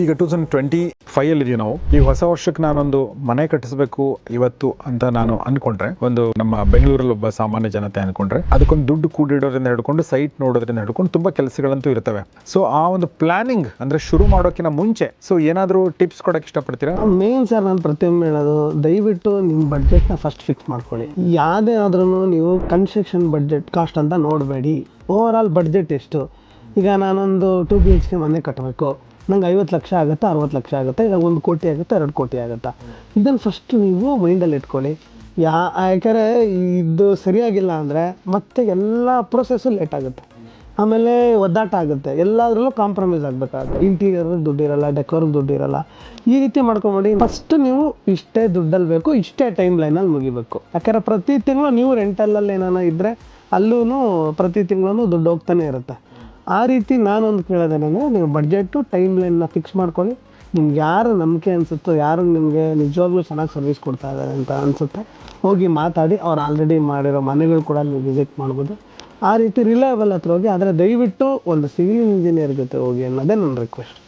ಈಗ 2025 ಅಲ್ಲಿ ನಾವು ಈ ಹೊಸ ವರ್ಷಕ್ಕೆ ನಾನೊಂದು ಮನೆ ಕಟ್ಟಿಸಬೇಕು ಇವತ್ತು ಅಂತ ನಾನು ಅನ್ಕೊಂಡ್ರೆ, ಒಂದು ನಮ್ಮ ಬೆಂಗಳೂರಲ್ಲಿ ಒಬ್ಬ ಸಾಮಾನ್ಯ ಜನತೆ ಅನ್ಕೊಂಡ್ರೆ, ಅದಕ್ಕೊಂದು ದುಡ್ಡು ಕೂಡಿಡೋದ್ರಿಂದ ಹಿಡ್ಕೊಂಡು ಸೈಟ್ ನೋಡೋದ್ರಿಂದ ಹಿಡ್ಕೊಂಡು ತುಂಬಾ ಕೆಲಸಗಳಂತೂ ಇರ್ತವೆ. ಸೊ ಆ ಒಂದು ಪ್ಲಾನಿಂಗ್ ಅಂದ್ರೆ ಶುರು ಮಾಡೋಕ್ಕಿಂತ ಮುಂಚೆ ಏನಾದರೂ ಟಿಪ್ಸ್ ಕೊಡಕ್ಕೆ ಇಷ್ಟಪಡ್ತೀರಾ? ಮೇನ್ ಸರ್, ನಾನು ಪ್ರತಿಯೊಮ್ಮೆ ಹೇಳೋದು, ದಯವಿಟ್ಟು ನಿಮ್ಮ ಬಡ್ಜೆಟ್ನ ಫಸ್ಟ್ ಫಿಕ್ಸ್ ಮಾಡ್ಕೊಳ್ಳಿ. ಯಾವುದೇ ಆದ್ರೂ ನೀವು ಕನ್ಸ್ಟ್ರಕ್ಷನ್ ಬಡ್ಜೆಟ್ ಕಾಸ್ಟ್ ಅಂತ ನೋಡಬೇಡಿ. ಓವರ್ ಆಲ್ ಬಡ್ಜೆಟ್ ಎಷ್ಟು. ಈಗ ನಾನೊಂದು 2 BHK ಮನೆ ಕಟ್ಟಬೇಕು, ನಂಗೆ 50 ಲಕ್ಷ ಆಗುತ್ತಾ, 60 ಲಕ್ಷ ಆಗುತ್ತೆ, ಇಲ್ಲ 1 ಕೋಟಿ ಆಗುತ್ತಾ, 2 ಕೋಟಿ ಆಗುತ್ತಾ, ಇದನ್ನು ಫಸ್ಟ್ ನೀವು ಮೈಂಡಲ್ಲಿ ಇಟ್ಕೊಳ್ಳಿ. ಯಾಕಂದರೆ ಇದು ಸರಿಯಾಗಿಲ್ಲ ಅಂದರೆ ಮತ್ತೆ ಎಲ್ಲ ಪ್ರೊಸೆಸ್ಸು ಲೇಟ್ ಆಗುತ್ತೆ, ಆಮೇಲೆ ಒದ್ದಾಟ ಆಗುತ್ತೆ, ಎಲ್ಲದರಲ್ಲೂ ಕಾಂಪ್ರಮೈಸ್ ಆಗಬೇಕಾಗುತ್ತೆ. ಇಂಟೀರಿಯರ್ ದುಡ್ಡಿರಲ್ಲ, ಡೆಕೋರ್ಗೆ ದುಡ್ಡಿರಲ್ಲ. ಈ ರೀತಿ ಮಾಡ್ಕೊಂಬಿಡಿ. ಫಸ್ಟ್ ನೀವು ಇಷ್ಟೇ ದುಡ್ಡಲ್ಲಿ ಬೇಕು, ಇಷ್ಟೇ ಟೈಮ್ ಲೈನಲ್ಲಿ ಮುಗಿಬೇಕು. ಯಾಕಂದರೆ ಪ್ರತಿ ತಿಂಗಳು ನೀವು ರೆಂಟಲ್ಲಲ್ಲಿ ಏನಾನ ಇದ್ದರೆ ಅಲ್ಲೂ ಪ್ರತಿ ತಿಂಗಳು ದುಡ್ಡು ಹೋಗ್ತಾನೆ ಇರುತ್ತೆ. ಆ ರೀತಿ ನಾನೊಂದು ಕೇಳೋದೇನೆಂದರೆ, ನೀವು ಬಡ್ಜೆಟು ಟೈಮ್ ಲೈನ್ನ ಫಿಕ್ಸ್ ಮಾಡ್ಕೊಳ್ಳಿ. ನಿಮ್ಗೆ ಯಾರು ನಂಬಿಕೆ ಅನಿಸುತ್ತೋ, ಯಾರು ನಿಮಗೆ ನಿಜವಾಗ್ಲೂ ಚೆನ್ನಾಗಿ ಸರ್ವಿಸ್ ಕೊಡ್ತಾ ಇದ್ದಾರೆ ಅಂತ ಅನಿಸುತ್ತೆ, ಹೋಗಿ ಮಾತಾಡಿ. ಅವ್ರು ಆಲ್ರೆಡಿ ಮಾಡಿರೋ ಮನೆಗಳು ಕೂಡ ನೀವು ವಿಸಿಟ್ ಮಾಡ್ಬೋದು. ಆ ರೀತಿ ರಿಲಯಬಲ್ ಹತ್ರ ಹೋಗಿ. ಆದರೆ ದಯವಿಟ್ಟು ಒಂದು ಸಿವಿಲ್ ಇಂಜಿನಿಯರ್ ಜೊತೆ ಹೋಗಿ ಅನ್ನೋದೇ ನನ್ನ ರಿಕ್ವೆಸ್ಟ್.